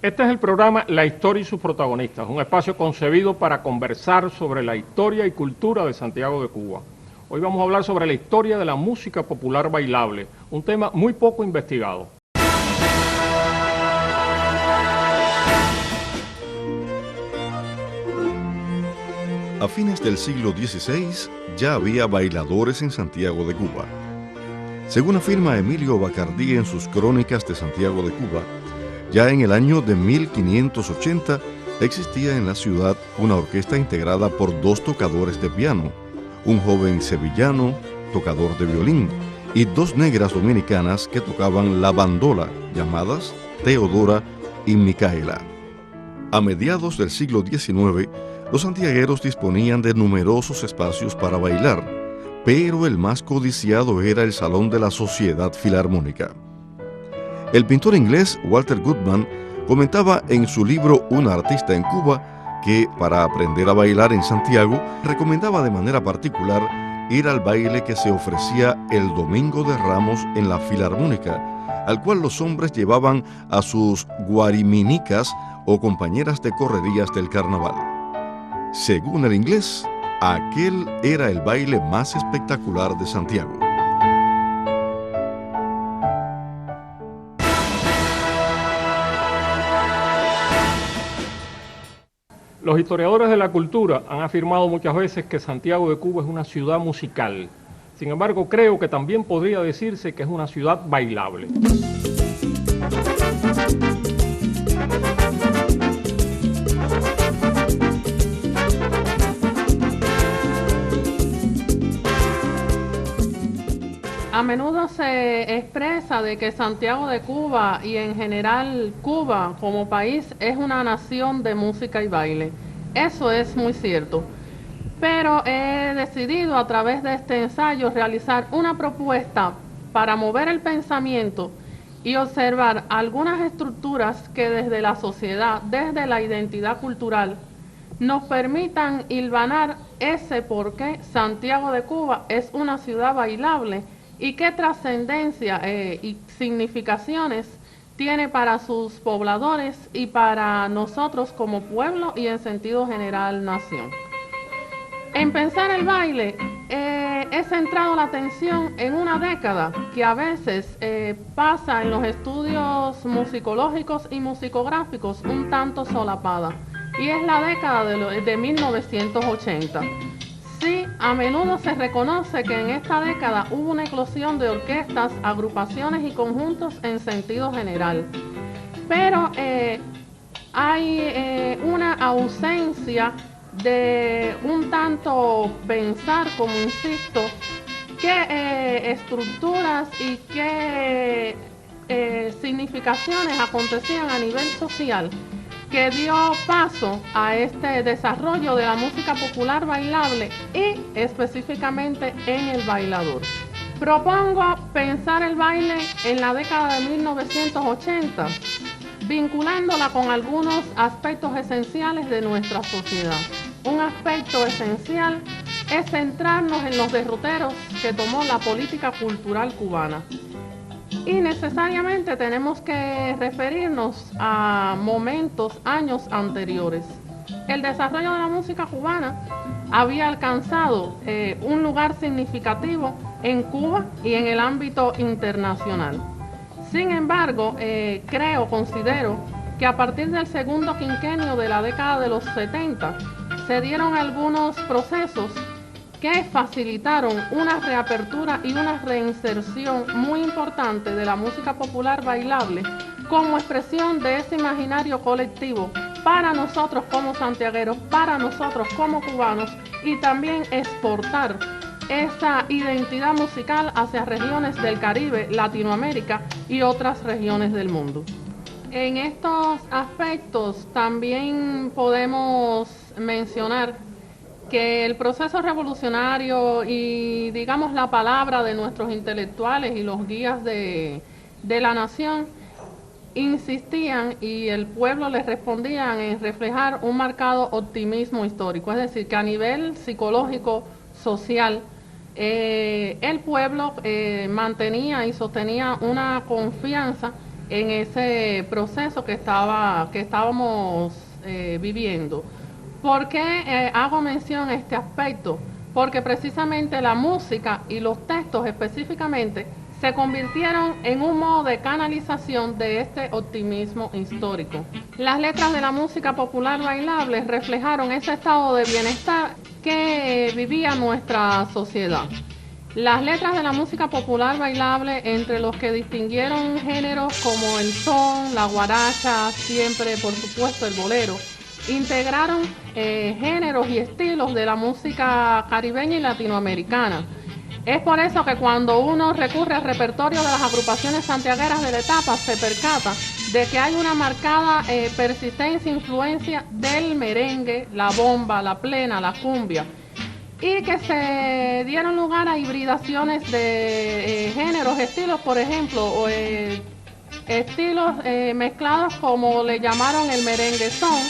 Este es el programa La Historia y sus protagonistas, un espacio concebido para conversar sobre la historia y cultura de Santiago de Cuba. Hoy vamos a hablar sobre la historia de la música popular bailable, un tema muy poco investigado. A fines del siglo XVI ya había bailadores en Santiago de Cuba. Según afirma Emilio Bacardí en sus Crónicas de Santiago de Cuba, ya en el año de 1580 existía en la ciudad una orquesta integrada por 2 tocadores de piano, un joven sevillano, tocador de violín, y 2 negras dominicanas que tocaban la bandola, llamadas Teodora y Micaela. A mediados del siglo XIX, los santiagueros disponían de numerosos espacios para bailar, pero el más codiciado era el Salón de la Sociedad Filarmónica. El pintor inglés Walter Goodman comentaba en su libro Un artista en Cuba que para aprender a bailar en Santiago recomendaba de manera particular ir al baile que se ofrecía el Domingo de Ramos en la Filarmónica, al cual los hombres llevaban a sus guariminicas o compañeras de correrías del carnaval. Según el inglés, aquel era el baile más espectacular de Santiago. Los historiadores de la cultura han afirmado muchas veces que Santiago de Cuba es una ciudad musical. Sin embargo, creo que también podría decirse que es una ciudad bailable. A menudo se expresa de que Santiago de Cuba y en general Cuba como país es una nación de música y baile. Eso es muy cierto. Pero he decidido a través de este ensayo realizar una propuesta para mover el pensamiento y observar algunas estructuras que desde la sociedad, desde la identidad cultural, nos permitan hilvanar ese por qué Santiago de Cuba es una ciudad bailable y qué trascendencia y significaciones tiene para sus pobladores y para nosotros como pueblo y en sentido general nación. En pensar el baile he centrado la atención en una década que a veces pasa en los estudios musicológicos y musicográficos un tanto solapada, y es la década de 1980. Sí, a menudo se reconoce que en esta década hubo una eclosión de orquestas, agrupaciones y conjuntos en sentido general, pero hay una ausencia de un tanto pensar, como insisto, qué estructuras y qué significaciones acontecían a nivel social que dio paso a este desarrollo de la música popular bailable y específicamente en el bailador. Propongo pensar el baile en la década de 1980, vinculándola con algunos aspectos esenciales de nuestra sociedad. Un aspecto esencial es centrarnos en los derroteros que tomó la política cultural cubana. Y necesariamente tenemos que referirnos a años anteriores. El desarrollo de la música cubana había alcanzado un lugar significativo en Cuba y en el ámbito internacional. Sin embargo, considero que a partir del segundo quinquenio de la década de los 70 se dieron algunos procesos que facilitaron una reapertura y una reinserción muy importante de la música popular bailable como expresión de ese imaginario colectivo para nosotros como santiagueros, para nosotros como cubanos, y también exportar esa identidad musical hacia regiones del Caribe, Latinoamérica y otras regiones del mundo. En estos aspectos también podemos mencionar que el proceso revolucionario y, digamos, la palabra de nuestros intelectuales y los guías de la nación insistían y el pueblo les respondían en reflejar un marcado optimismo histórico, es decir, que a nivel psicológico, social, el pueblo mantenía y sostenía una confianza en ese proceso que estábamos viviendo. ¿Por qué hago mención a este aspecto? Porque precisamente la música y los textos específicamente se convirtieron en un modo de canalización de este optimismo histórico. Las letras de la música popular bailable reflejaron ese estado de bienestar que vivía nuestra sociedad. Las letras de la música popular bailable, entre los que distinguieron géneros como el son, la guaracha, siempre por supuesto el bolero, integraron géneros y estilos de la música caribeña y latinoamericana. Es por eso que cuando uno recurre al repertorio de las agrupaciones santiagueras de la etapa, se percata de que hay una marcada persistencia e influencia del merengue, la bomba, la plena, la cumbia, y que se dieron lugar a hibridaciones de géneros, estilos, por ejemplo, estilos mezclados como le llamaron el merengue son,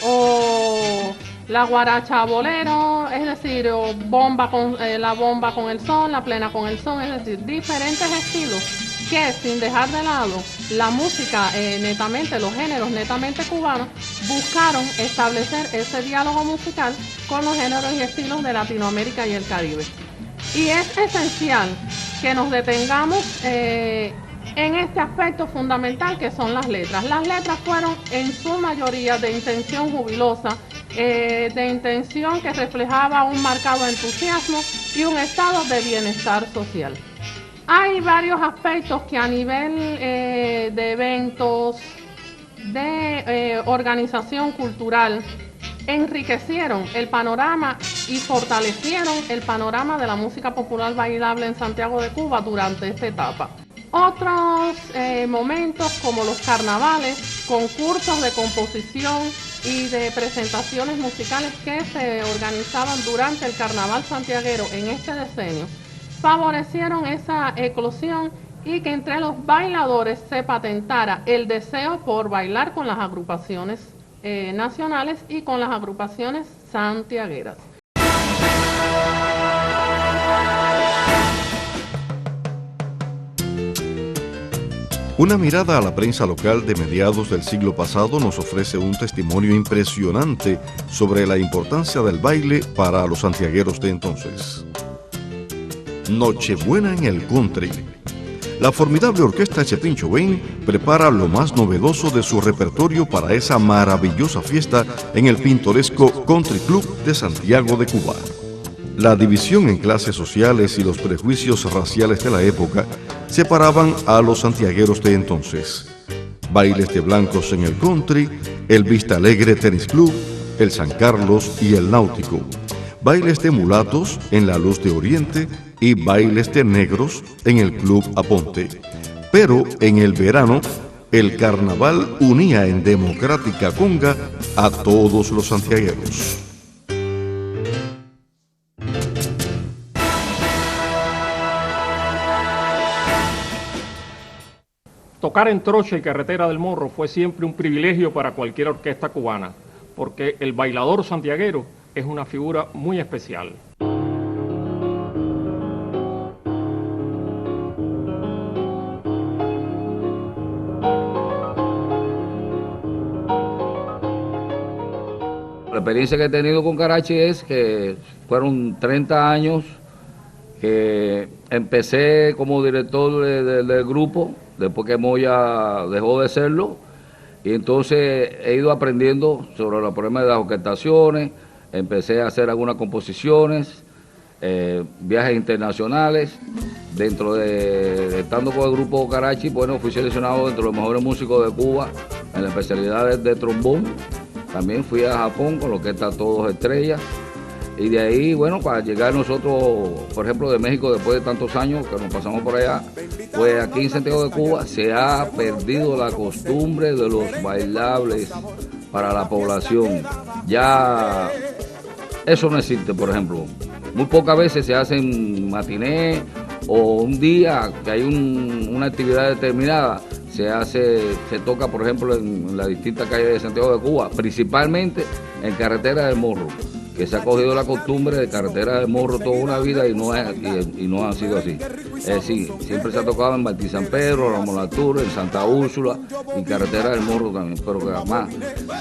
o la guaracha bolero, es decir, o bomba con la bomba con el son, la plena con el son, es decir, diferentes estilos que, sin dejar de lado la música netamente, los géneros netamente cubanos, buscaron establecer ese diálogo musical con los géneros y estilos de Latinoamérica y el Caribe. Y es esencial que nos detengamos en este aspecto fundamental que son las letras. Las letras fueron en su mayoría de intención jubilosa, de intención que reflejaba un marcado entusiasmo y un estado de bienestar social. Hay varios aspectos que a nivel de eventos, de organización cultural, enriquecieron el panorama y fortalecieron el panorama de la música popular bailable en Santiago de Cuba durante esta etapa. Otros momentos como los carnavales, concursos de composición y de presentaciones musicales que se organizaban durante el carnaval santiaguero en este decenio, favorecieron esa eclosión y que entre los bailadores se patentara el deseo por bailar con las agrupaciones nacionales y con las agrupaciones santiagueras. Una mirada a la prensa local de mediados del siglo pasado nos ofrece un testimonio impresionante sobre la importancia del baile para los santiagueros de entonces. Nochebuena en el country. La formidable orquesta Chepín Chobain prepara lo más novedoso de su repertorio para esa maravillosa fiesta en el pintoresco Country Club de Santiago de Cuba. La división en clases sociales y los prejuicios raciales de la época separaban a los santiagueros de entonces. Bailes de blancos en el country, el Vista Alegre Tennis Club, el San Carlos y el Náutico. Bailes de mulatos en la Luz de Oriente y bailes de negros en el Club Aponte. Pero en el verano, el carnaval unía en democrática conga a todos los santiagueros. Tocar en trocha y carretera del Morro fue siempre un privilegio para cualquier orquesta cubana, porque el bailador santiaguero es una figura muy especial. La experiencia que he tenido con Carachi es que fueron 30 años que empecé como director del grupo, después que Moya dejó de serlo, y entonces he ido aprendiendo sobre los problemas de las orquestaciones, empecé a hacer algunas composiciones, viajes internacionales. Dentro de estando con el grupo Carachi, bueno, fui seleccionado entre los mejores músicos de Cuba en la especialidad de trombón. También fui a Japón con lo que está Todos Estrellas. Y de ahí, bueno, para llegar nosotros, por ejemplo, de México, después de tantos años que nos pasamos por allá, pues aquí en Santiago de Cuba se ha perdido la costumbre de los bailables para la población. Ya eso no existe, por ejemplo. Muy pocas veces se hacen matinés o un día que hay una actividad determinada, se toca, por ejemplo, en las distintas calles de Santiago de Cuba, principalmente en Carretera del Morro. que se ha cogido la costumbre de carretera del Morro toda una vida y no ha sido así. Es decir, siempre se ha tocado en Martí San Pedro, Ramón Latour, en Santa Úrsula y carretera del Morro también, pero que además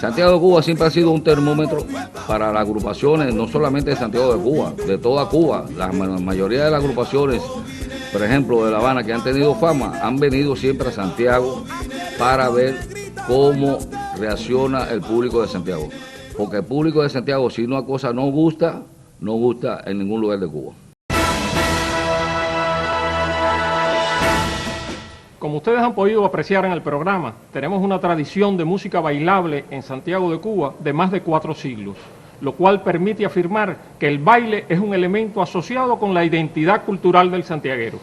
Santiago de Cuba siempre ha sido un termómetro para las agrupaciones, no solamente de Santiago de Cuba, de toda Cuba. La mayoría de las agrupaciones, por ejemplo, de La Habana, que han tenido fama, han venido siempre a Santiago para ver cómo reacciona el público de Santiago. Porque el público de Santiago, si una cosa no gusta en ningún lugar de Cuba. Como ustedes han podido apreciar en el programa, tenemos una tradición de música bailable en Santiago de Cuba de más de 4 siglos, lo cual permite afirmar que el baile es un elemento asociado con la identidad cultural del santiaguero.